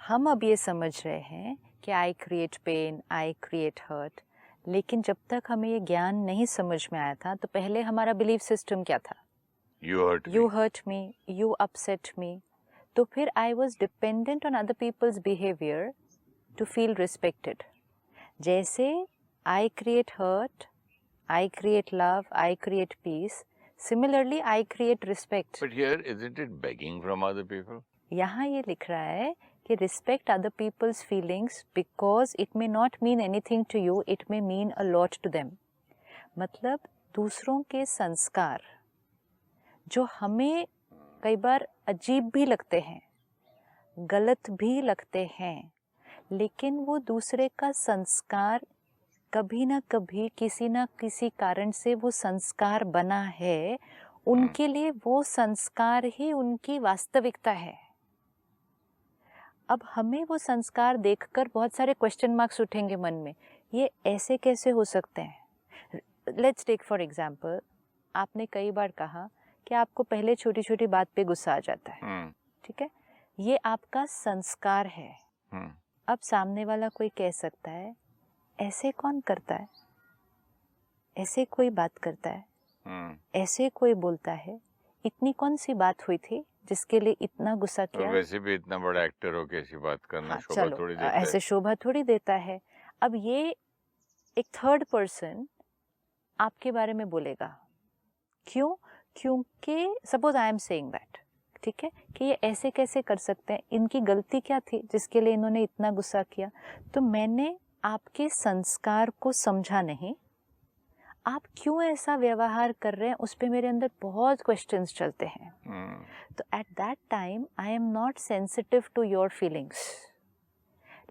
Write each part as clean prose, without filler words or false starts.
हम अब ये समझ रहे हैं कि I create pain, I create hurt, लेकिन जब तक हमें ये ज्ञान नहीं समझ में आया था तो पहले हमारा बिलीफ सिस्टम क्या था? You hurt me, you upset me. तो फिर I was dependent on other people's behaviour to feel respected. जैसे I create hurt, I create love, I create peace. Similarly, I create respect. But here, isn't it begging from other people? यहाँ ये लिख रहा है कि respect other people's feelings because it may not mean anything to you, it may mean a lot to them. मतलब दूसरों के संस्कार जो हमें कई बार अजीब भी लगते हैं, गलत भी लगते हैं, लेकिन वो दूसरे का संस्कार कभी ना कभी किसी ना किसी कारण से वो संस्कार बना है, उनके लिए वो संस्कार ही उनकी वास्तविकता है। अब हमें वो संस्कार देखकर बहुत सारे क्वेश्चन मार्क्स उठेंगे मन में, ये ऐसे कैसे हो सकते हैं? लेट्स टेक फॉर एग्जांपल, आपने कई बार कहा कि आपको पहले छोटी छोटी बात पे गुस्सा आ जाता है, ठीक है, ये आपका संस्कार है। अब सामने वाला कोई कह सकता है ऐसे कौन करता है, ऐसे कोई बात करता है, ऐसे कोई बोलता है, इतनी कौन सी बात हुई थी जिसके लिए इतना गुस्सा किया? वैसे भी इतना बड़ा एक्टर हो कैसी बात करना, शोभा थोड़ी देता है। ऐसे शोभा थोड़ी देता है। अब ये एक थर्ड पर्सन आपके बारे में बोलेगा, क्यों? क्योंकि suppose I am saying that, ठीक है, कि ये ऐसे कैसे कर सकते हैं, इनकी गलती क्या थी जिसके लिए इन्होंने इतना गुस्सा किया? तो मैंने आपके संस्कार को समझा नहीं, आप क्यों ऐसा व्यवहार कर रहे हैं उस पे मेरे अंदर बहुत क्वेश्चंस चलते हैं। तो at that time I am not sensitive to your feelings.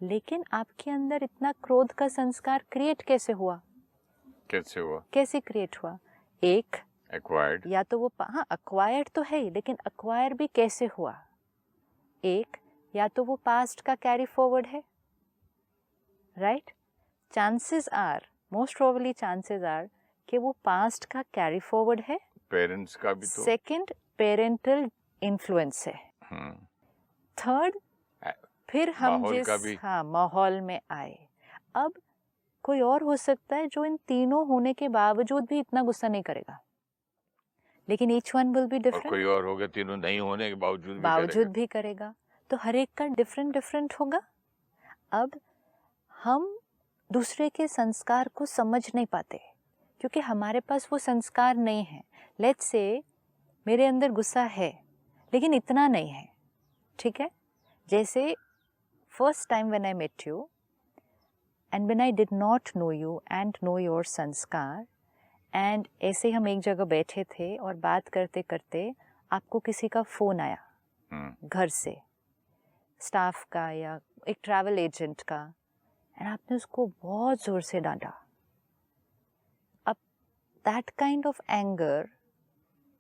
लेकिन आपके अंदर इतना क्रोध का संस्कार क्रिएट कैसे हुआ? कैसे क्रिएट हुआ? एक एक्वायर्ड, या तो वो एक्वायर्ड तो है ही, लेकिन एक्वायर भी कैसे हुआ? एक या तो वो पास्ट का कैरी फॉरवर्ड है, right? Chances are, most probably chances are कि वो पास्ट का कैरी फॉरवर्ड है, पेरेंट्स का भी, तो सेकंड पेरेंटल इन्फ्लुएंस है, थर्ड फिर हम जिस माहौल में आए। अब कोई और हो सकता है जो इन तीनों होने के बावजूद भी इतना गुस्सा नहीं करेगा, लेकिन each one will be different. कोई और होगा तीनों नहीं होने के बावजूद भी करेगा, तो हर एक का डिफरेंट डिफरेंट होगा। अब हम दूसरे के संस्कार को समझ नहीं पाते क्योंकि हमारे पास वो संस्कार नहीं है। लेट्स से मेरे अंदर गुस्सा है लेकिन इतना नहीं है, ठीक है? जैसे first time when I met you and when I did not know you and know your संस्कार, एंड ऐसे हम एक जगह बैठे थे और बात करते करते आपको किसी का फ़ोन आया घर से, स्टाफ का या एक ट्रैवल एजेंट का, एंड आपने उसको बहुत ज़ोर से डांटा। अब that kind of anger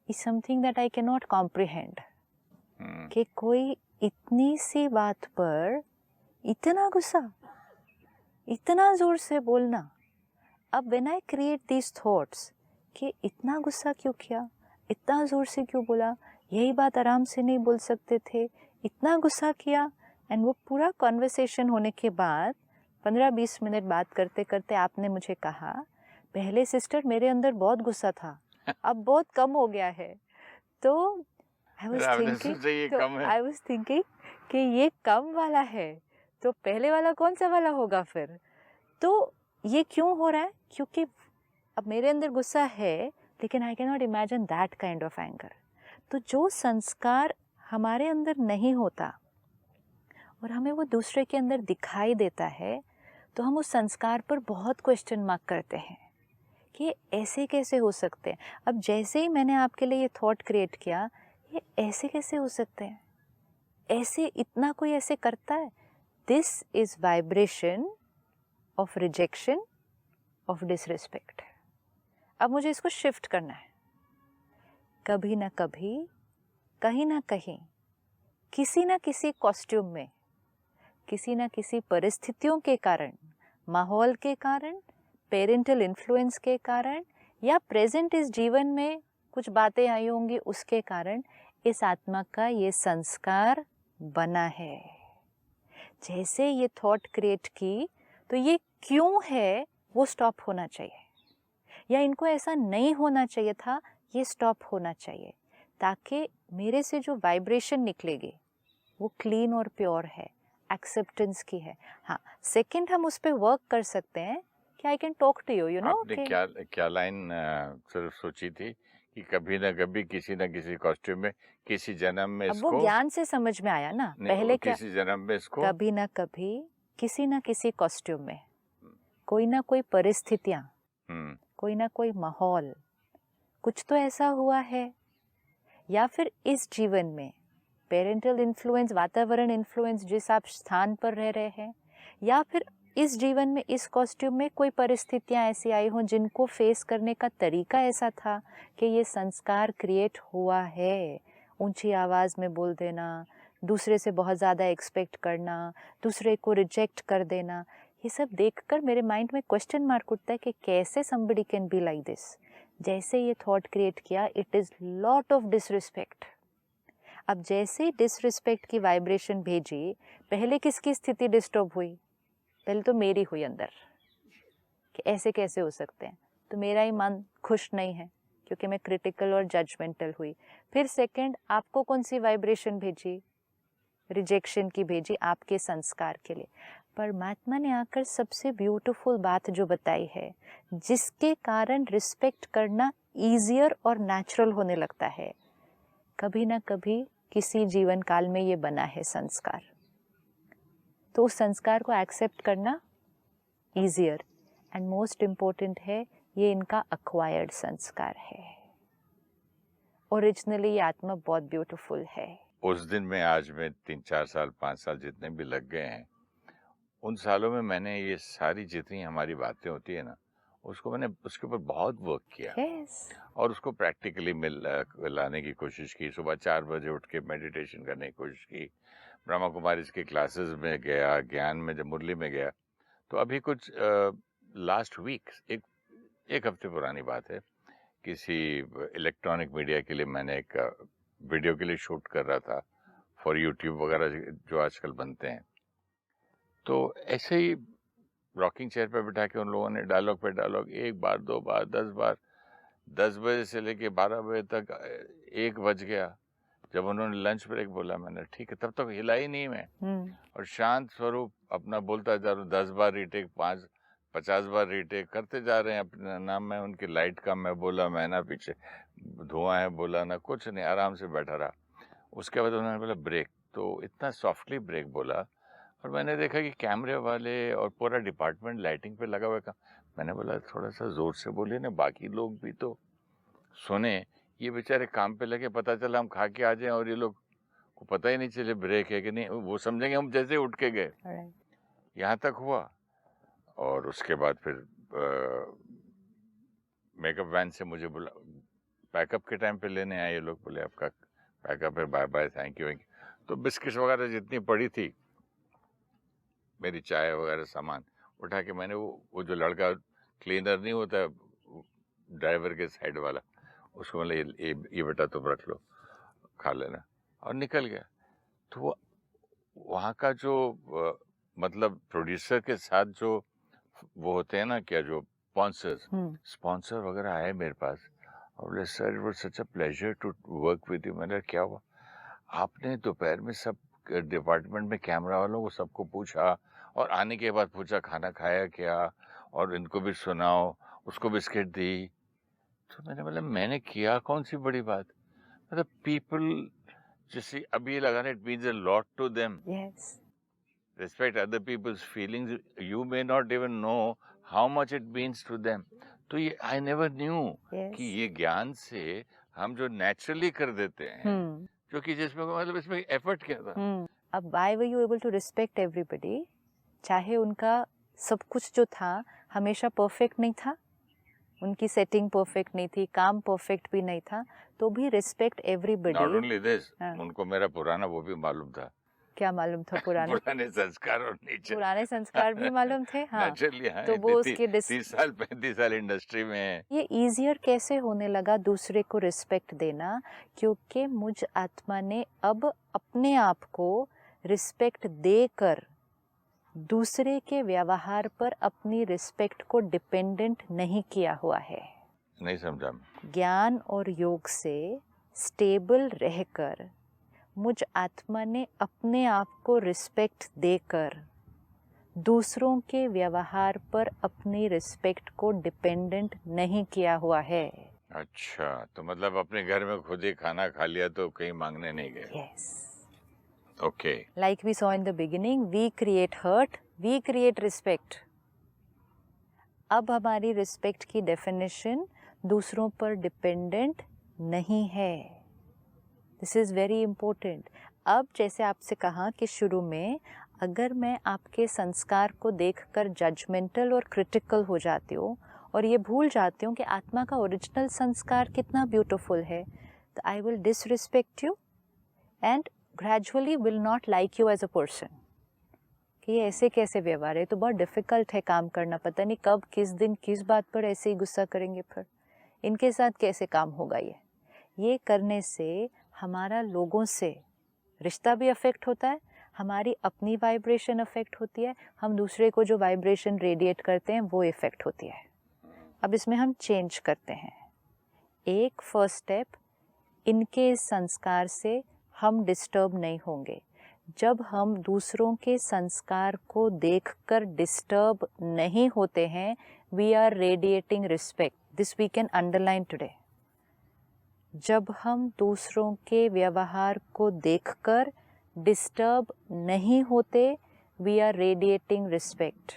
is something that I can not comprehend कि कोई इतनी सी बात पर इतना गुस्सा, इतना ज़ोर से बोलना। अब when I create these thoughts कि इतना गुस्सा क्यों किया, इतना ज़ोर से क्यों बोला, यही बात आराम से नहीं बोल सकते थे, इतना गुस्सा किया, एंड वो पूरा कॉन्वर्सेशन होने के बाद 15-20 मिनट बात करते करते आपने मुझे कहा, पहले सिस्टर मेरे अंदर बहुत गुस्सा था, अब बहुत कम हो गया है। तो आई वाज थिंकिंग कि ये कम वाला है तो पहले वाला कौन सा वाला होगा फिर? तो ये क्यों हो रहा है? क्योंकि अब मेरे अंदर गुस्सा है लेकिन I can not imagine that kind of anger. तो जो संस्कार हमारे अंदर नहीं होता और हमें वो दूसरे के अंदर दिखाई देता है, तो हम उस संस्कार पर बहुत क्वेश्चन मार्क करते हैं कि ऐसे कैसे हो सकते हैं। अब जैसे ही मैंने आपके लिए ये थॉट क्रिएट किया, ये ऐसे कैसे हो सकते हैं, ऐसे इतना कोई ऐसे करता है? This is vibration of rejection, of disrespect. अब मुझे इसको शिफ्ट करना है। कभी ना कभी, कहीं ना कहीं, किसी ना किसी कॉस्ट्यूम में, किसी ना किसी परिस्थितियों के कारण, माहौल के कारण, पेरेंटल इन्फ्लुएंस के कारण, या प्रेजेंट इस जीवन में कुछ बातें आई होंगी उसके कारण इस आत्मा का ये संस्कार बना है। जैसे ये थॉट क्रिएट की तो ये क्यों है वो स्टॉप होना चाहिए, या इनको ऐसा नहीं होना चाहिए था, ये स्टॉप होना चाहिए, ताकि मेरे से जो वाइब्रेशन निकलेगी वो क्लीन और प्योर है, एक्सेप्टेंस की है। हाँ, सेकंड हम उस पर वर्क कर सकते हैं कि I can talk to you, you know. आपने क्या लाइन सिर्फ सोची थी कि कभी ना कभी किसी ना किसी कॉस्ट्यूम में किसी जन्म में अब इसको, वो ज्ञान से समझ में आया ना, पहले क्या, किसी जन्म में इसको कभी ना कभी किसी ना किसी कॉस्ट्यूम में कोई ना कोई परिस्थितियां, कोई ना कोई माहौल, कुछ तो ऐसा हुआ है, या फिर इस जीवन में पेरेंटल इन्फ्लुएंस, वातावरण इन्फ्लुएंस जिस आप स्थान पर रह रहे हैं, या फिर इस जीवन में इस कॉस्ट्यूम में कोई परिस्थितियां ऐसी आई हों जिनको फेस करने का तरीका ऐसा था कि ये संस्कार क्रिएट हुआ है। ऊंची आवाज़ में बोल देना, दूसरे से बहुत ज़्यादा एक्सपेक्ट करना, दूसरे को रिजेक्ट कर देना, ये सब देखकर मेरे माइंड में क्वेश्चन मार्क उठता है कि कैसे somebody can be like this. जैसे ये थॉट क्रिएट किया, it is lot of disrespect. अब जैसे डिसरिस्पेक्ट की वाइब्रेशन भेजी, पहले किसकी स्थिति डिस्टर्ब हुई? पहले तो मेरी हुई अंदर कि ऐसे कैसे हो सकते हैं, तो मेरा ही मन खुश नहीं है क्योंकि मैं क्रिटिकल और जजमेंटल हुई। फिर सेकंड, आपको कौन सी वाइब्रेशन भेजी? रिजेक्शन की भेजी, आपके संस्कार के लिए। परमात्मा ने आकर सबसे ब्यूटीफुल बात जो बताई है, जिसके कारण रिस्पेक्ट करना ईजियर और नेचुरल होने लगता है, कभी ना कभी किसी जीवन काल में ये बना है संस्कार, तो उस संस्कार को एक्सेप्ट करना ईजियर एंड मोस्ट इम्पोर्टेंट है, ये इनका अक्वायर्ड संस्कार है। ओरिजिनली ये आत्मा बहुत ब्यूटीफुल है। उस दिन में आज में 3-4 साल 5 साल जितने भी लग गए हैं, उन सालों में मैंने ये सारी जितनी हमारी बातें होती है ना, उसको मैंने उसके ऊपर बहुत वर्क किया। yes. और उसको प्रैक्टिकली लाने की कोशिश की। सुबह 4 बजे उठ के मेडिटेशन करने की कोशिश की। ब्रह्मा कुमारी के क्लासेस में गया, ज्ञान में जब मुरली में गया, तो अभी कुछ लास्ट वीक, एक हफ्ते पुरानी बात है, किसी इलेक्ट्रॉनिक मीडिया के लिए मैंने एक वीडियो के लिए शूट कर रहा था फॉर यूट्यूब वगैरह जो आजकल बनते हैं। तो ऐसे ही रॉकिंग चेयर पे बिठा के उन लोगों ने डायलॉग पे डायलॉग, 1 बार 2 बार 10 बार, 10 बजे से लेके 12 बजे तक 1 बज गया। जब उन्होंने लंच ब्रेक बोला, मैंने ठीक है, तब तक हिला ही नहीं मैं, और शांत स्वरूप अपना बोलता जा रहा हूँ। 10 बार रीटेक, 50 बार रीटेक करते जा रहे हैं अपने नाम में। उनकी लाइट का मैं बोला, मैं ना पीछे धुआं है बोला, ना कुछ नहीं, आराम से बैठा रहा। उसके बाद उन्होंने बोला ब्रेक, तो इतना सॉफ्टली ब्रेक बोला, और मैंने देखा कि कैमरे वाले और पूरा डिपार्टमेंट लाइटिंग पे लगा हुआ था। मैंने बोला थोड़ा सा जोर से बोलिए ना, बाकी लोग भी तो सुने। ये बेचारे काम पे लगे, पता चला हम खा के आ जाएं और ये लोग को पता ही नहीं चले ब्रेक है कि नहीं, वो समझेंगे हम जैसे उठ के गए। यहाँ तक हुआ। और उसके बाद फिर मेकअप वैन से मुझे बुला, पैकअप के टाइम पे लेने आए ये लोग। बोले आपका पैकअप है, बाय बाय, थैंक यू। तो बिस्किट वगैरह जितनी पड़ी थी, मेरी चाय वगैरह सामान उठा के मैंने वो जो लड़का क्लीनर नहीं होता ड्राइवर के साइड वाला, उसको बोला ये बेटा तुम रख लो, खा लेना, और निकल गया। तो वहाँ का जो मतलब प्रोड्यूसर के साथ जो वो होते हैं ना, क्या जो स्पॉन्सर वगैरह आए मेरे पास, और बोले sir it was such a pleasure to work with you. मैंने क्या हुआ? आपने दोपहर में सब डिपार्टमेंट में कैमरा वालों को सबको पूछा, और आने के बाद पूछा खाना खाया क्या, और इनको भी सुनाओ, उसको बिस्किट दी। तो मैंने बोला मैंने किया कौन सी बड़ी बात? मतलब पीपल जैसे अभी लगा रहा, it means a lot to them. Yes, respect other people's feelings, you may not even know how much it means to them. तो ये I never knew कि ये ज्ञान से हम जो नेचुरली कर देते हैं, जो कि जिसमें मतलब इसमें एफर्ट क्या था। अब why were you able to respect everybody? चाहे उनका सब कुछ जो था हमेशा परफेक्ट नहीं था, उनकी सेटिंग परफेक्ट नहीं थी, काम परफेक्ट भी नहीं था, तो भी respect everybody. Not only this, उनको मेरा पुराना वो भी मालूम था। क्या मालूम था? पुराने संस्कार और नेचर, पुराने संस्कार भी मालूम थे। हाँ, नेचुरली। हाँ, तो वो उसके 30 साल 35 साल इंडस्ट्री में है। ये इजियर कैसे होने लगा दूसरे को रिस्पेक्ट देना? क्योंकि मुझ आत्मा ने अब अपने आप को रिस्पेक्ट देकर दूसरे के व्यवहार पर अपनी रिस्पेक्ट को डिपेंडेंट नहीं किया हुआ है। नहीं समझा मैं। ज्ञान और योग से स्टेबल रहकर मुझ आत्मा ने अपने आप को रिस्पेक्ट देकर दूसरों के व्यवहार पर अपनी रिस्पेक्ट को डिपेंडेंट नहीं किया हुआ है। अच्छा, तो मतलब अपने घर में खुद ही खाना खा लिया तो कहीं मांगने नहीं गए। Yes. Okay. Like we saw in the beginning, we create hurt, we create respect. अब हमारी रिस्पेक्ट की डेफिनेशन दूसरों पर डिपेंडेंट नहीं है। This is very important. अब जैसे आपसे कहा कि शुरू में अगर मैं आपके संस्कार को देखकर जजमेंटल और क्रिटिकल हो जाती हूँ और ये भूल जाती हूँ कि आत्मा का ओरिजिनल संस्कार कितना ब्यूटीफुल है, तो I will disrespect you and gradually will not like you as a person. कि ये ऐसे कैसे व्यवहार है, तो बहुत डिफ़िकल्ट है काम करना, पता नहीं कब किस दिन किस बात पर ऐसे ही गुस्सा करेंगे, फिर इनके साथ कैसे काम होगा। ये करने से हमारा लोगों से रिश्ता भी अफेक्ट होता है, हमारी अपनी वाइब्रेशन अफेक्ट होती है, हम दूसरे को जो वाइब्रेशन रेडिएट करते हैं वो इफेक्ट होती है। अब इसमें हम चेंज करते हैं। एक फर्स्ट स्टेप, इनके इस संस्कार से हम डिस्टर्ब नहीं होंगे। जब हम दूसरों के संस्कार को देखकर डिस्टर्ब नहीं होते हैं, we are radiating respect. This we can underline today. जब हम दूसरों के व्यवहार को देखकर डिस्टर्ब नहीं होते, वी आर रेडिएटिंग रिस्पेक्ट।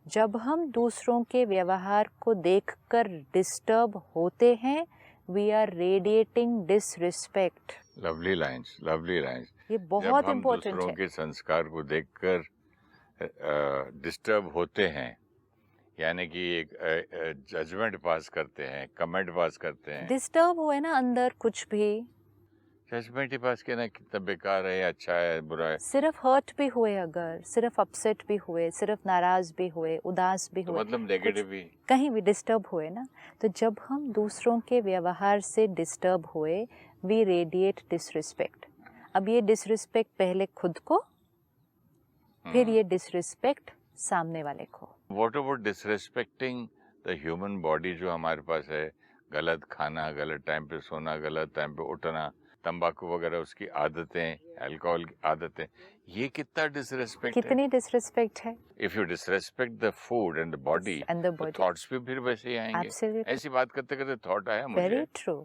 जब हम दूसरों के व्यवहार को देखकर डिस्टर्ब होते हैं, we are radiating disrespect. Lovely lines, lovely lines. ये बहुत इम्पोर्टेंट दूसरों है। के संस्कार को देखकर डिस्टर्ब होते हैं, यानी कि एक जजमेंट पास करते हैं, कमेंट पास करते हैं। डिस्टर्ब हुए ना अंदर कुछ भी, जजमेंट ही पास किया ना, कितना बेकार है, अच्छा है, बुरा है। सिर्फ हर्ट भी हुए, अगर सिर्फ अपसेट भी हुए, सिर्फ नाराज भी हुए, उदास भी तो हुए, मतलब नेगेटिव ही। कहीं भी डिस्टर्ब हुए ना, तो जब हम दूसरों के व्यवहार से डिस्टर्ब हुए, वी रेडिएट डिसरिस्पेक्ट। अब ये डिसरिस्पेक्ट पहले खुद को, फिर ये डिसरिस्पेक्ट सामने वाले को। What about disrespecting the human body जो हमारे पास है? गलत खाना, गलत टाइम पे सोना, गलत टाइम पे उठना, तंबाकू वगैरह उसकी आदतें, अल्कोहल की आदतें, ये कितना डिसरिस्पेक्ट है? कितनी डिसरिस्पेक्ट है। If you disrespect the food and the body, And the तो body. थॉट्स भी फिर वैसे ही आएंगे। Absolutely. ऐसी बात करते करते थॉट आया मुझे वेरी ट्रू।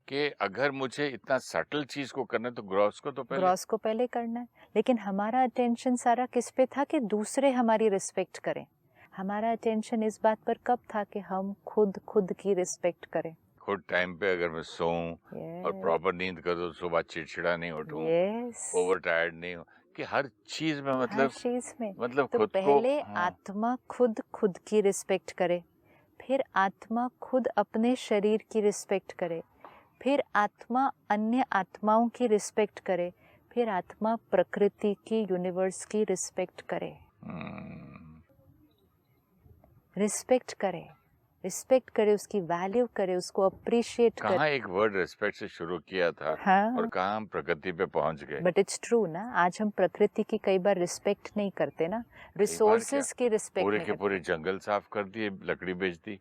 कि अगर मुझे इतना सटल चीज को करना है तो ग्रॉस को तो पहले ग्रॉस को पहले करना है, लेकिन हमारा अटेंशन सारा किस पे था कि दूसरे हमारी रिस्पेक्ट करें। हमारा अटेंशन इस बात पर कब था कि हम खुद की रिस्पेक्ट करें। खुद टाइम पे अगर मैं सोऊं और प्रॉपर नींद कर दूं, सुबह चिड़चिड़ा नहीं उठूं, ओवर टायर्ड नहीं हूं, कि हर चीज में हर मतलब चीज में मतलब तो खुद पहले को आत्मा खुद की रिस्पेक्ट करे, फिर आत्मा खुद अपने शरीर की रिस्पेक्ट करे, फिर आत्मा अन्य आत्माओं की रिस्पेक्ट करे, फिर आत्मा प्रकृति की, यूनिवर्स की रिस्पेक्ट करे। रिस्पेक्ट करे, रिस्पेक्ट करे, उसकी वैल्यू करे, उसको अप्रिशिएट करे। कहाँ एक वर्ड रिस्पेक्ट से शुरू किया था हाँ, और कहाँ हम प्रकृति पे पहुंच गए। बट इट्स ट्रू ना, आज हम प्रकृति की कई बार रिस्पेक्ट नहीं करते ना, रिसोर्सेज की रिस्पेक्ट पूरे नहीं के करते। पूरे जंगल साफ कर दिए, लकड़ी बेच दी।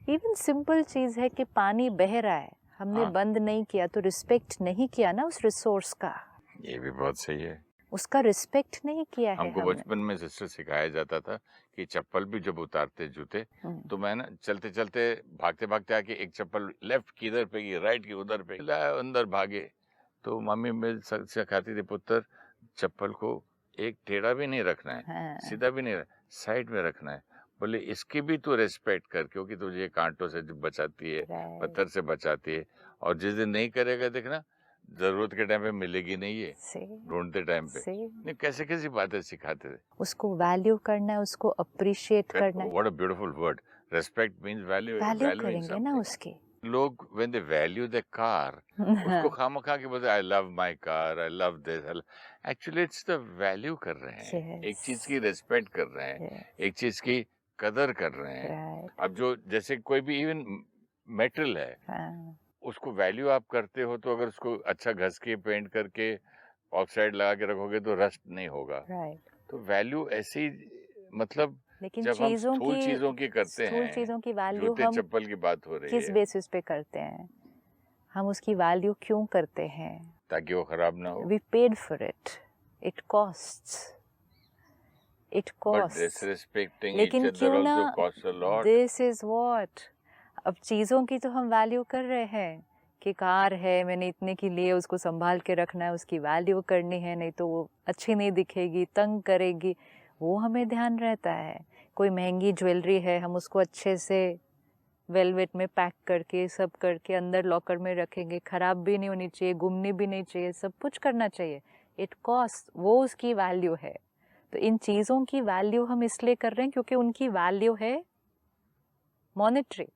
इवन सिंपल चीज है कि पानी बह रहा है, हमने हाँ। बंद नहीं किया तो रिस्पेक्ट नहीं किया ना उस रिसोर्स का, ये भी बहुत सही है। उसका रिस्पेक्ट नहीं किया है हमको हमने। बचपन में सिस्टर सिखाया जाता था कि चप्पल भी जब उतारते जूते, तो मैं ना चलते चलते भागते भागते आके एक चप्पल लेफ्ट की इधर पे की, राइट की उधर पे, अंदर भागे। तो मम्मी मेरे सिखाती थी, पुत्र चप्पल को एक टेढ़ा भी नहीं रखना है, हाँ। सीधा भी नहीं रखना, साइड में रखना है। बोले इसकी भी तो रेस्पेक्ट कर, क्योंकि तुझे कांटों से बचाती है, पत्थर से बचाती है, और जिस दिन नहीं करेगा देखना जरूरत के टाइम पे मिलेगी नहीं, ये ढूंढते टाइम पे। नहीं, कैसे कैसी बातें सिखाते थे। उसको वैल्यू करना है, उसको अप्रिशिएट करना है। What a beautiful word, respect means value. Value करेंगे ना उसकी। लोग when they value the car, उसको खामखा के बोलते I love my car, I love this, actually it's the value कर रहे हैं। एक चीज की रिस्पेक्ट कर रहे हैं, एक चीज की कदर कर रहे हैं। अब जो जैसे कोई भी इवन मेटल है, उसको वैल्यू आप करते हो, तो अगर उसको अच्छा घस के पेंट करके ऑक्साइड लगा के रखोगे तो रस्ट नहीं होगा। तो वैल्यू ऐसी, मतलब लेकिन जब हम स्थूल चीजों की करते स्थूल हैं, चीज़ों की वैल्यू जूते हम चप्पल की बात हो रही किस है, बेसिस पे करते हैं? हम उसकी वैल्यू क्यों करते हैं? ताकि वो खराब ना हो। We paid for it. It costs. It But costs. disrespecting each लेकिन other क्यों ना, also costs a lot. this is what, अब चीज़ों की तो हम वैल्यू कर रहे हैं कि कार है, मैंने इतने की लिए, उसको संभाल के रखना है, उसकी वैल्यू करनी है, नहीं तो वो अच्छी नहीं दिखेगी, तंग करेगी, वो हमें ध्यान रहता है। कोई महंगी ज्वेलरी है, हम उसको अच्छे से वेलवेट में पैक करके सब करके अंदर लॉकर में रखेंगे, ख़राब भी नहीं होनी चाहिए, गुमनी भी नहीं चाहिए, सब कुछ करना चाहिए। इट कॉस्ट, वो उसकी वैल्यू है। तो इन चीज़ों की वैल्यू हम इसलिए कर रहे हैं क्योंकि उनकी वैल्यू है मॉनेटरी।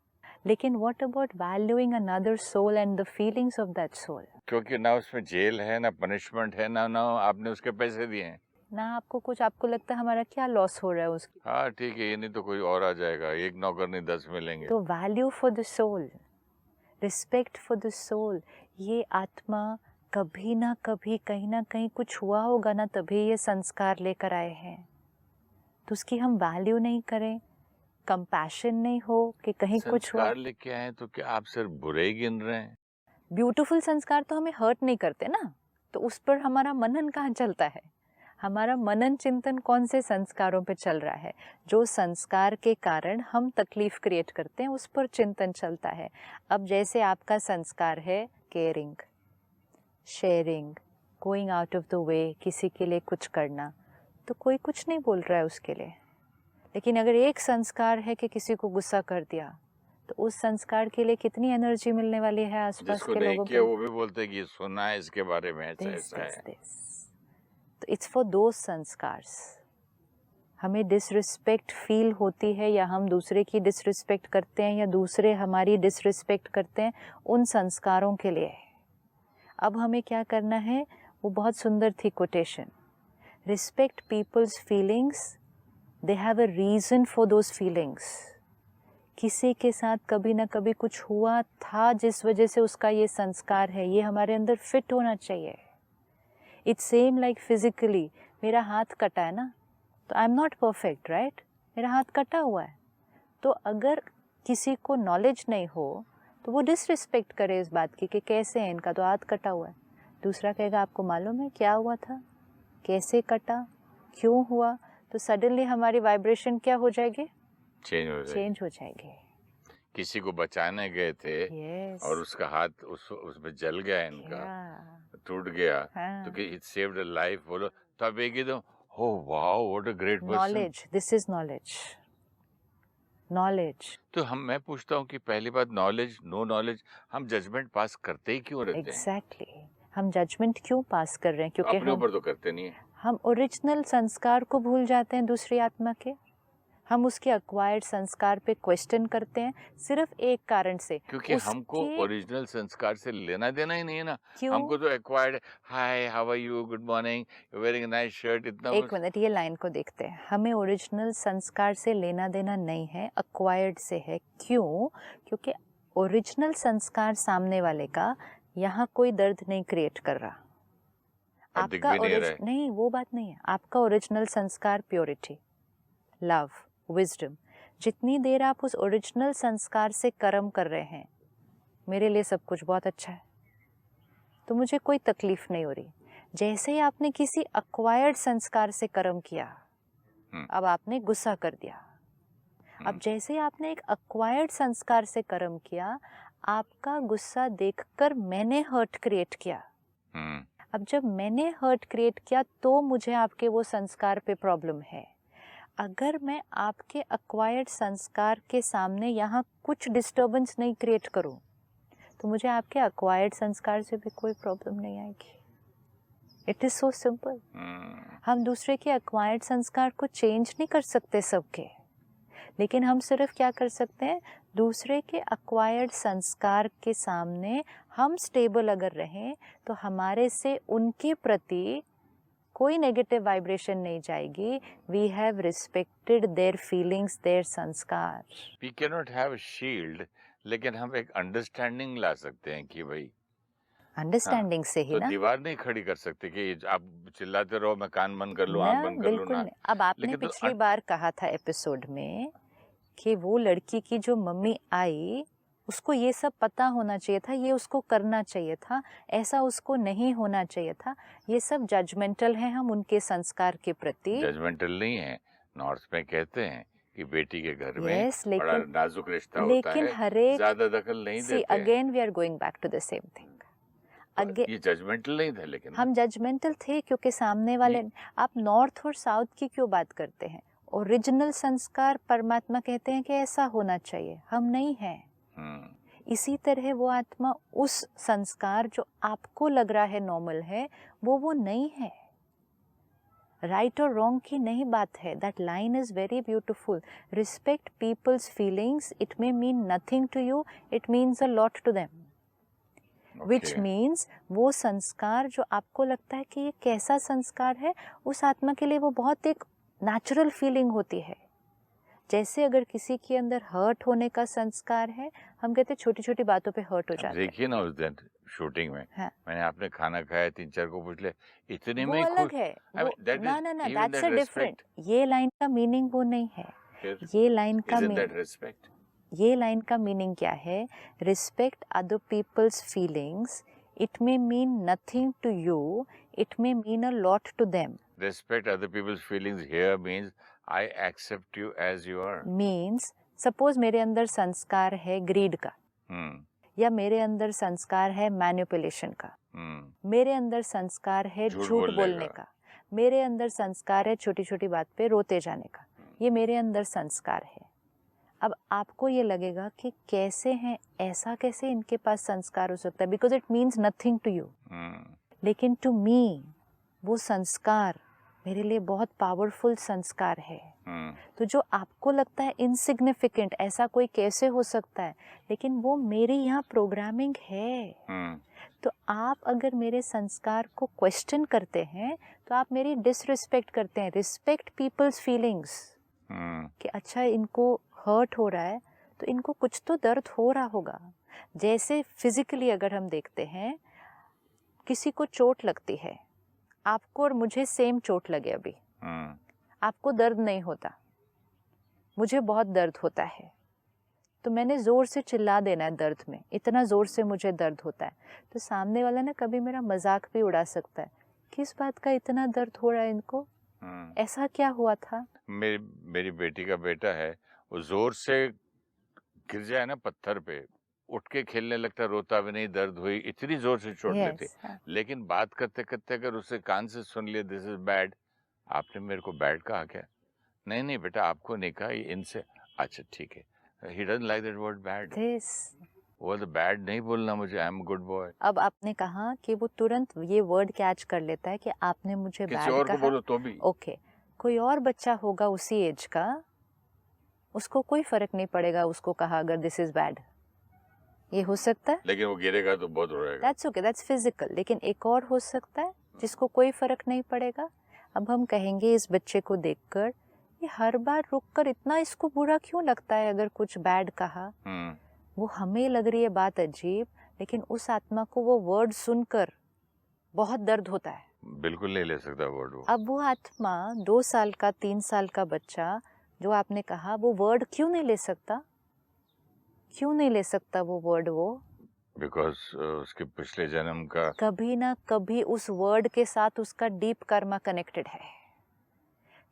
लेकिन what about valuing another soul and the feelings of that soul? क्योंकि ना उसमें जेल है, ना पनिशमेंट है, ना आपने उसके पैसे दिए हैं। ना आपको कुछ, आपको लगता है हमारा क्या लॉस हो रहा है उसकी? हाँ ठीक है, ये नहीं तो कोई और आ जाएगा, एक नौकर नहीं 10 मिलेंगे। तो value for the soul, respect for the soul, ये आत्मा कभी ना कभी कहीं ना कहीं कुछ हुआ होगा ना, तभी ये संस्कार लेकर आए हैं। तो उसकी हम वैल्यू नहीं करें, कंपैशन नहीं हो कि कहीं कुछ हुआ। संस्कार लेके आए तो क्या आप सिर्फ बुरे ही गिन रहे हैं? ब्यूटीफुल संस्कार तो हमें हर्ट नहीं करते ना, तो उस पर हमारा मनन कहाँ चलता है? हमारा मनन चिंतन कौन से संस्कारों पे चल रहा है? जो संस्कार के कारण हम तकलीफ क्रिएट करते हैं, उस पर चिंतन चलता है। अब जैसे आपका संस्कार है caring, sharing, going out of the way, किसी के लिए कुछ करना, तो कोई कुछ नहीं बोल रहा है उसके लिए। लेकिन अगर एक संस्कार है कि किसी को गुस्सा कर दिया, तो उस संस्कार के लिए कितनी एनर्जी मिलने वाली है आसपास जिसको के नहीं लोगों किया को। वो भी बोलते हैं कि ये सुना है इसके बारे में, ऐसा दिस ऐसा दिस है। दिस, तो इट्स फॉर दोज संस्कार्स। हमें डिसरिस्पेक्ट फील होती है या हम दूसरे की डिसरिस्पेक्ट करते हैं या दूसरे हमारी डिसरिस्पेक्ट करते हैं, उन संस्कारों के लिए। अब हमें क्या करना है? वो बहुत सुंदर थी quotation, respect people's feelings, they have a reason for those feelings. किसी के साथ कभी ना कभी कुछ हुआ था जिस वजह से उसका ये संस्कार है, ये हमारे अंदर फिट होना चाहिए। इट्स सेम लाइक फिजिकली, मेरा हाथ कटा है ना, तो आई एम नॉट परफेक्ट, राइट? मेरा हाथ कटा हुआ है, तो अगर किसी को नॉलेज नहीं हो तो वो डिसरिस्पेक्ट करे इस बात की कि कैसे है, इनका तो हाथ कटा हुआ है। दूसरा कहेगा आपको मालूम है क्या हुआ था, कैसे कटा, क्यों हुआ? तो सडनली हमारी वाइब्रेशन क्या हो जाएगी? चेंज हो जाएगी। किसी को बचाने गए थे yes. और उसका हाथ उसमें जल गया, इनका टूट गया, तो कि इट सेव्ड अ लाइफ, बोलो तो आप एक एकदम हो wow what a great person. Knowledge, this is knowledge. Knowledge, तो मैं पूछता हूँ कि पहली बात, नॉलेज, नो नॉलेज, हम जजमेंट पास करते ही क्यों रहते हैं? एग्जैक्टली, हम जजमेंट क्यों पास कर रहे हैं? क्योंकि अपने ऊपर तो करते नहीं है। हम ओरिजिनल संस्कार को भूल जाते हैं दूसरी आत्मा के। हम उसके अक्वायर्ड संस्कार पे क्वेश्चन करते हैं सिर्फ एक कारण से, क्योंकि हमको ओरिजिनल संस्कार से लेना देना ही नहीं है ना। क्यों? हमको तो acquired, hi how are you, good morning, wearing a nice shirt, इतना एक मिनट, ये लाइन को देखते हैं। हमें ओरिजिनल संस्कार से लेना देना नहीं है, अक्वायर्ड से है। क्यों? क्योंकि ओरिजिनल संस्कार सामने वाले का यहाँ कोई दर्द नहीं क्रिएट कर रहा। आपका नहीं, वो बात नहीं है। आपका ओरिजिनल संस्कार प्योरिटी, लव, विजडम, जितनी देर आप उस ओरिजिनल संस्कार से कर्म कर रहे हैं, मेरे लिए सब कुछ बहुत अच्छा है, तो मुझे कोई तकलीफ नहीं हो रही। जैसे ही आपने किसी अक्वायर्ड संस्कार से कर्म किया, अब आपने गुस्सा कर दिया। अब जैसे ही आपने एक अक्वायर्ड संस्कार से कर्म किया, आपका गुस्सा देखकर मैंने हर्ट क्रिएट किया। अब जब मैंने हर्ट क्रिएट किया तो मुझे आपके वो संस्कार पे प्रॉब्लम है। अगर मैं आपके अक्वायर्ड संस्कार के सामने यहाँ कुछ डिस्टर्बेंस नहीं क्रिएट करूँ, तो मुझे आपके अक्वायर्ड संस्कार से भी कोई प्रॉब्लम नहीं आएगी। It is so simple. हम दूसरे के अक्वायर्ड संस्कार को चेंज नहीं कर सकते सबके, लेकिन हम सिर्फ क्या कर सकते हैं, दूसरे के अक्वायर्ड संस्कार के सामने हम स्टेबल अगर रहें तो हमारे से उनके प्रति कोई नेगेटिव वाइब्रेशन नहीं जाएगी। We have respected their feelings, their संस्कार। We can not have shield, लेकिन हम एक अंडरस्टैंडिंग ला सकते हैं कि भाई अंडरस्टैंडिंग से ही तो ना। दीवार नहीं खड़ी कर सकते कि आप चिल्लाते रहो, मैं कान बंद कर लूं, आंख ना, बंद कर लूं, बिल्कुल ना। नहीं। अब आपने लेकिन तो पिछली बार कहा था एपिसोड में कि वो लड़की की जो मम्मी आई, उसको ये सब पता होना चाहिए था, ये उसको करना चाहिए था, ऐसा उसको नहीं होना चाहिए था। ये सब जजमेंटल है हम उनके संस्कार के प्रति। जजमेंटल नहीं है। नॉर्थ में कहते हैं कि बेटी के घर में यस, बड़ा लेकिन नाजुक रिश्ता होता है, हरेक ज्यादा दखल नहीं सी देते हैं। Again we are going back to the same thing. ये जजमेंटल नहीं था, लेकिन हम जजमेंटल थे क्योंकि सामने वाले, आप नॉर्थ और साउथ की क्यों बात करते हैं? ओरिजिनल संस्कार परमात्मा कहते हैं कि ऐसा होना चाहिए, हम नहीं हैं। इसी तरह वो आत्मा उस संस्कार जो आपको लग रहा है नॉर्मल है, वो नहीं है। राइट और रॉन्ग की नहीं बात है। That line is very beautiful. Respect people's feelings, it may mean nothing to you, it means a lot to them. Which means वो संस्कार जो आपको लगता है कि ये कैसा संस्कार है, उस आत्मा के लिए वो बहुत एक नेचुरल फीलिंग होती है। जैसे अगर किसी के अंदर हर्ट होने का संस्कार है, हम कहते हैं छोटी छोटी बातों पे हर्ट हो जाते हैं। देखिए ना उस दिन शूटिंग में, हाँ, मैंने आपने खाना खाया, 3-4 को पूछ ले, इतने वो में ही अलग खुश। है। I वो mean, that ना is ना ना, even that's that a different. respect. ये लाइन का मीनिंग वो नहीं है। फिर ये लाइन का isn't that respect? ये लाइन का मीनिंग क्या है? Respect other people's feelings, it may mean nothing to you, it may mean a lot to them. Respect other people's feelings here means I accept you as you are. Means suppose मेरे अंदर संस्कार है grid का, या मेरे अंदर संस्कार है मैनिपुलेशन का, मेरे अंदर संस्कार है झूठ बोलने का, मेरे अंदर संस्कार है छोटी छोटी बात पे रोते जाने का, ये मेरे अंदर संस्कार है। अब आपको ये लगेगा कि कैसे हैं, ऐसा कैसे इनके पास संस्कार हो सकता है, because it means nothing to you. लेकिन टू मी वो संस्कार मेरे लिए बहुत पावरफुल संस्कार है। तो जो आपको लगता है इनसिग्निफिकेंट, ऐसा कोई कैसे हो सकता है, लेकिन वो मेरी यहाँ प्रोग्रामिंग है। तो आप अगर मेरे संस्कार को क्वेश्चन करते हैं तो आप मेरी डिसरिस्पेक्ट करते हैं। रिस्पेक्ट पीपल्स फीलिंग्स, कि अच्छा इनको हर्ट हो रहा है तो इनको कुछ तो दर्द हो रहा होगा। जैसे फिजिकली अगर हम देखते हैं, किसी को चोट लगती है, आपको और मुझे सेम चोट लगे अभी, आपको दर्द नहीं होता, मुझे बहुत दर्द होता है, तो मैंने ज़ोर से चिल्ला देना है दर्द में, इतना ज़ोर से मुझे दर्द होता है। तो सामने वाला ना कभी मेरा मजाक भी उड़ा सकता है, किस बात का इतना दर्द हो रहा है इनको, ऐसा क्या हुआ था? मेरी बेटी का बेटा है, वो जोर से गिर जाए ना पत्थर पे, उठ के खेलने लगता, रोता भी नहीं, दर्द हुई, इतनी जोर से चोट लेते। लेकिन बात करते करते अगर उससे कान से सुन लिया दिस इज बैड, आपने मेरे को बैड कहा क्या? नहीं नहीं बेटा, आपको नहीं कहा, इनसे। अच्छा ठीक है, he doesn't like that word bad. वो तो बैड नहीं बोलना मुझे, आई एम गुड बॉय। अब आपने कहा कि वो तुरंत ये वर्ड कैच कर लेता है कि आपने मुझे बैड कहा। को बोलो तो भी ओके, कोई और बच्चा होगा उसी एज का, उसको कोई फर्क नहीं पड़ेगा उसको कहा अगर दिस इज बैड, ये हो सकता है। लेकिन वो गिरेगा तो बहुत रोएगा। That's okay, that's physical. लेकिन एक और हो सकता है जिसको कोई फर्क नहीं पड़ेगा। अब हम कहेंगे इस बच्चे को देखकर, ये हर बार रुककर इतना इसको बुरा क्यों लगता है अगर कुछ बैड कहा। वो हमें लग रही है बात अजीब, लेकिन उस आत्मा को वो वर्ड सुनकर बहुत दर्द होता है। बिल्कुल नहीं ले सकता वर्ड वो। अब वो आत्मा 2 साल का 3 साल का बच्चा जो आपने कहा, वो वर्ड क्यों नहीं ले सकता? क्यों नहीं ले सकता वो वर्ड? वो बिकॉज उसके पिछले जन्म का कभी ना कभी उस वर्ड के साथ उसका डीप कर्मा कनेक्टेड है।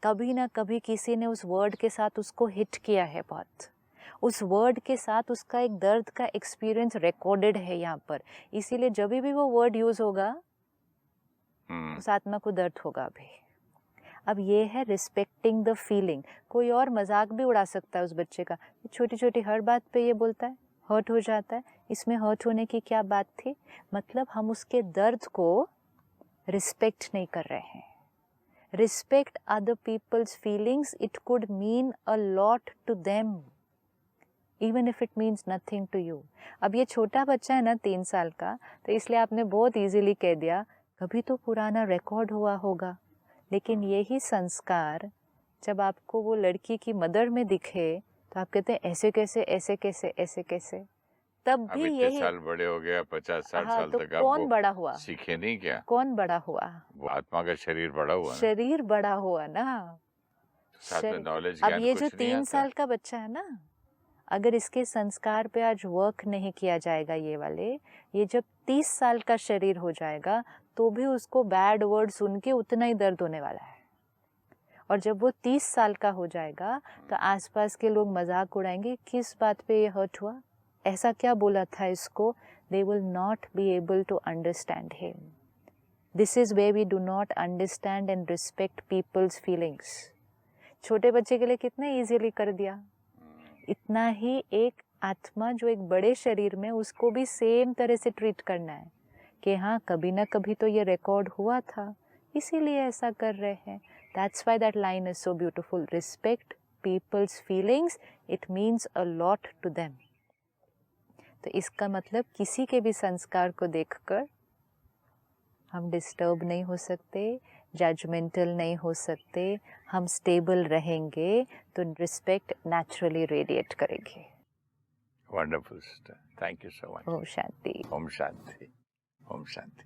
कभी ना कभी किसी ने उस वर्ड के साथ उसको हिट किया है बहुत। उस वर्ड के साथ उसका एक दर्द का एक्सपीरियंस रिकॉर्डेड है यहाँ पर। इसीलिए जब भी वो वर्ड यूज होगा उस आत्मा को दर्द होगा अभी। अब ये है रिस्पेक्टिंग द फीलिंग। कोई और मजाक भी उड़ा सकता है उस बच्चे का, छोटी छोटी हर बात पे ये बोलता है, हर्ट हो जाता है, इसमें हर्ट होने की क्या बात थी? मतलब हम उसके दर्द को रिस्पेक्ट नहीं कर रहे हैं। Respect other people's feelings, it could mean a lot to them even if it means nothing to you. अब ये छोटा बच्चा है ना 3 साल का, तो इसलिए आपने बहुत इजीली कह दिया कभी तो पुराना रिकॉर्ड हुआ होगा। लेकिन यही संस्कार जब आपको वो लड़की की मदर में दिखे तो आप कहते हैं ऐसे कैसे, ऐसे कैसे, ऐसे कैसे। तब अब भी इतने यही। साल बड़े हो गया, 50-60 हाँ, साल तो तक आप कौन वो बड़ा हुआ? सीखे नहीं क्या? कौन बड़ा हुआ? वो आत्मा का शरीर बड़ा हुआ ना, शरीर बड़ा हुआ ना। साथ में शरीर। नॉलेज अब ज्ञान ये जो कुछ नहीं 3 आता। साल का बच्चा है ना, अगर इसके संस्कार पे आज वर्क नहीं किया जाएगा ये वाले, ये जब 30 साल का शरीर हो जाएगा तो भी उसको बैड वर्ड सुन के उतना ही दर्द होने वाला है। और जब वो 30 साल का हो जाएगा तो आसपास के लोग मजाक उड़ाएंगे, किस बात पे ये हर्ट हुआ, ऐसा क्या बोला था इसको। They will not be able to understand him. This is where we do not understand and respect people's feelings. छोटे बच्चे के लिए कितना इजीली कर दिया। इतना ही एक आत्मा जो एक बड़े शरीर में, उसको भी सेम तरह से ट्रीट करना है कि हाँ कभी ना कभी तो ये रिकॉर्ड हुआ था, इसीलिए ऐसा कर रहे हैं। That's why that line is so beautiful. Respect people's feelings. It means a lot to them. तो इसका मतलब किसी के भी संस्कार को देखकर हम डिस्टर्ब नहीं हो सकते, जजमेंटल नहीं हो सकते, हम स्टेबल रहेंगे तो रिस्पेक्ट नेचुरली रेडिएट करेंगे। Wonderful sister, thank you so much. ओम शांति। ओम शांति, ओम शांति।